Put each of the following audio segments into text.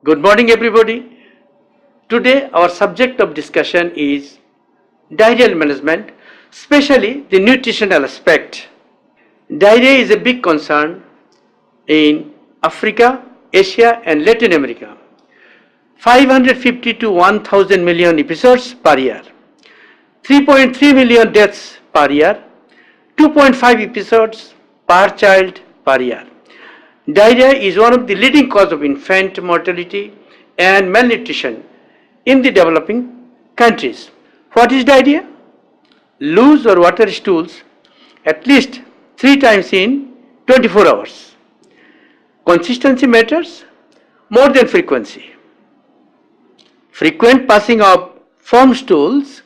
Good morning, everybody. Today, our subject of discussion is diarrheal management, especially the nutritional aspect. Diarrhea is a big concern in Africa, Asia, and Latin America. 550 to 1000 million episodes per year, 3.3 million deaths per year, 2.5 episodes per child per year. Diarrhea is one of the leading causes of infant mortality and malnutrition in the developing countries. What is diarrhea? Loose or watery stools at least 3 times in 24 hours. Consistency matters more than frequency. Frequent passing of firm stools,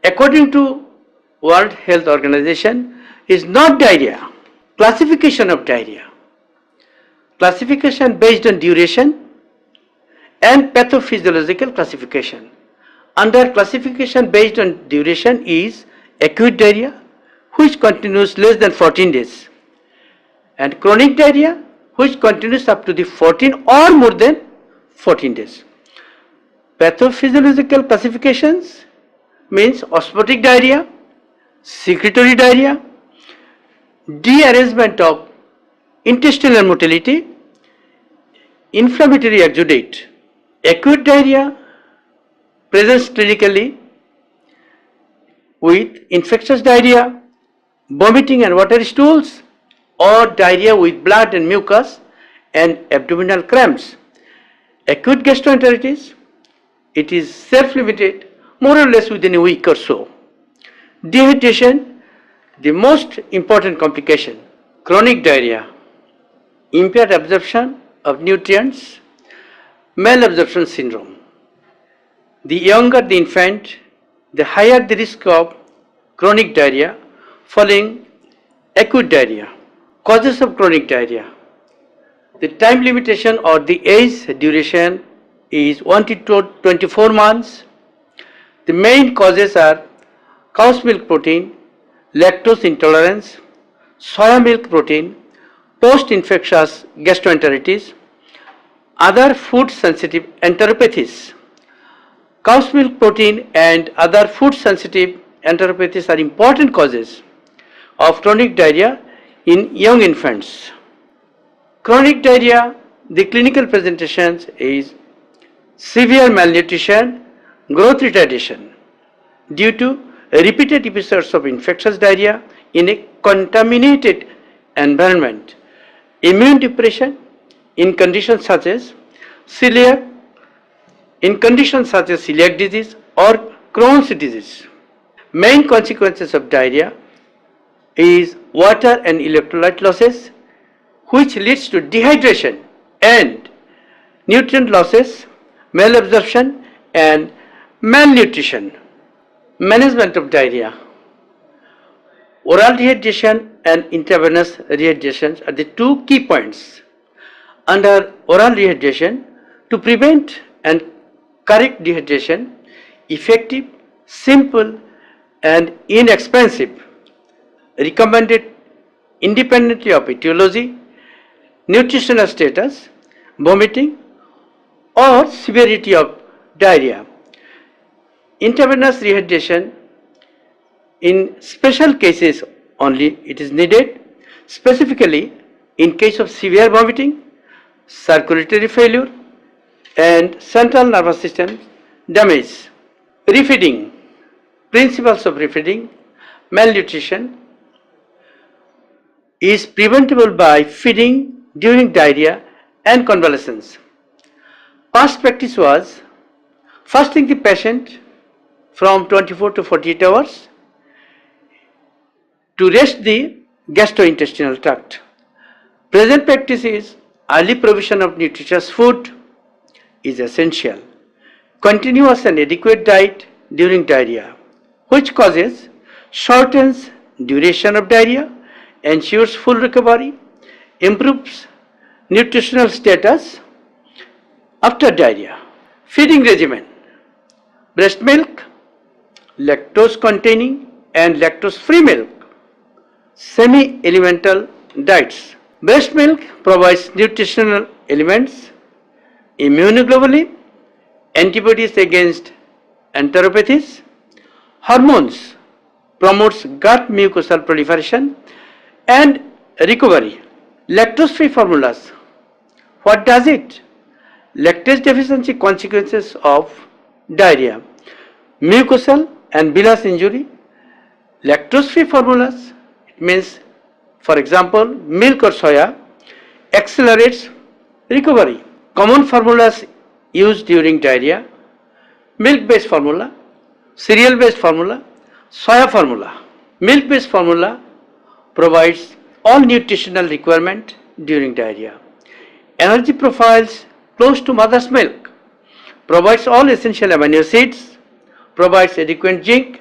according to World Health Organization, is not diarrhea. Classification of diarrhea. Classification based on duration and pathophysiological classification. Under classification based on duration is acute diarrhea, which continues less than 14 days, and chronic diarrhea, which continues up to the 14 or more than 14 days. Pathophysiological classifications means osmotic diarrhea, secretory diarrhea, dearrangement of intestinal motility, inflammatory exudate. Acute diarrhea presents clinically with infectious diarrhea, vomiting and watery stools, or diarrhea with blood and mucus and abdominal cramps. Acute gastroenteritis, it is self-limited more or less within a week or so. Dehydration, the most important complication. Chronic diarrhea, impaired absorption of nutrients, malabsorption syndrome. The younger the infant, the higher the risk of chronic diarrhea following acute diarrhea. Causes of chronic diarrhea. The time limitation or the age duration is 1 to 24 months. The main causes are cow's milk protein, lactose intolerance, soya milk protein, post-infectious gastroenteritis, other food-sensitive enteropathies. Cow's milk protein and other food-sensitive enteropathies are important causes of chronic diarrhea in young infants. Chronic diarrhea, the clinical presentations is severe malnutrition, growth retardation due to repeated episodes of infectious diarrhea in a contaminated environment, immune depression in conditions such as celiac disease or Crohn's disease. Main consequences of diarrhea is water and electrolyte losses, which leads to dehydration and nutrient losses, malabsorption and malnutrition. Management of diarrhea. Oral rehydration and intravenous rehydration are the two key points. Under oral rehydration, to prevent and correct dehydration, effective, simple and inexpensive, recommended independently of etiology, nutritional status, vomiting or severity of diarrhea. Intravenous rehydration, in special cases only it is needed, specifically in case of severe vomiting, circulatory failure and central nervous system damage. Refeeding, principles of refeeding. Malnutrition is preventable by feeding during diarrhea and convalescence. Past practice was fasting the patient from 24 to 48 hours to rest the gastrointestinal tract. Present practice is early provision of nutritious food is essential. Continuous and adequate diet during diarrhea, which causes shortens duration of diarrhea, ensures full recovery, improves nutritional status after diarrhea. Feeding regimen. Breast milk, lactose containing and lactose free milk. Semi-elemental diets. Breast milk provides nutritional elements immunoglobulin, antibodies against enteropathies, hormones promotes gut mucosal proliferation and recovery. Lactose-free formulas. What does it? Lactase deficiency consequences of diarrhea, mucosal and villus injury. Lactose-free formulas, it means, for example, milk or soya, accelerates recovery. Common formulas used during diarrhea: milk-based formula, cereal-based formula, soya formula. Milk-based formula provides all nutritional requirement during diarrhea. Energy profiles close to mother's milk, provides all essential amino acids, provides adequate zinc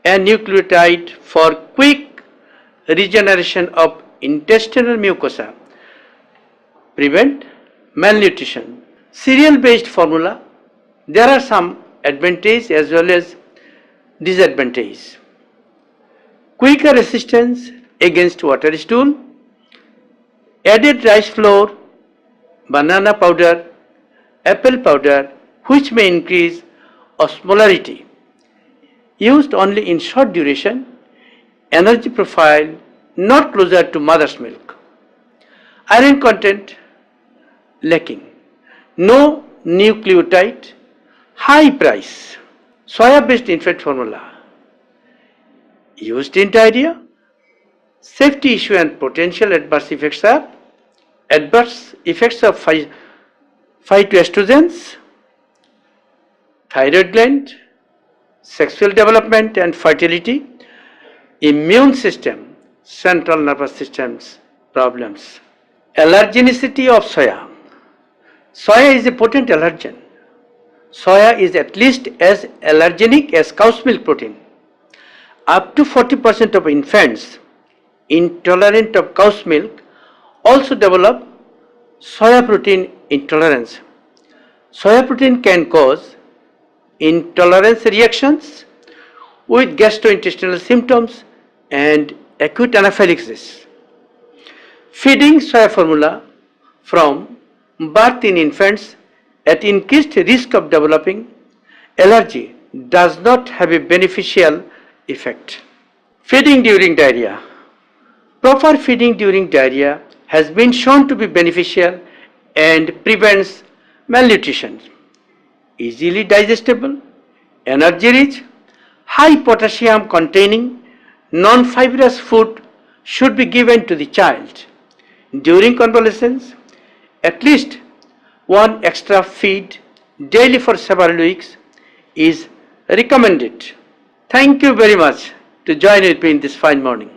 and nucleotide for quick regeneration of intestinal mucosa, prevent malnutrition. Cereal-based formula, there are some advantages as well as disadvantages. Quicker resistance against water stool, added rice flour, banana powder, apple powder, which may increase osmolarity. Used only in short duration, energy profile not closer to mother's milk. Iron content lacking, no nucleotide, high price. Soya-based infant formula used in diarrhea. Safety issue and potential adverse effects are adverse effects of phytoestrogens, thyroid gland, sexual development and fertility, immune system, central nervous system's problems. Allergenicity of soya. Soya is a potent allergen. Soya is at least as allergenic as cow's milk protein. Up to 40% of infants intolerant of cow's milk also develop soya protein intolerance. Soya protein can cause intolerance reactions with gastrointestinal symptoms and acute anaphylaxis. Feeding soya formula from birth in infants at increased risk of developing allergy does not have a beneficial effect. Feeding during diarrhea. Proper feeding during diarrhea has been shown to be beneficial and prevents malnutrition. Easily digestible, energy rich, high potassium containing non-fibrous food should be given to the child. During convalescence, at least one extra feed daily for several weeks is recommended. Thank you very much to join with me in this fine morning.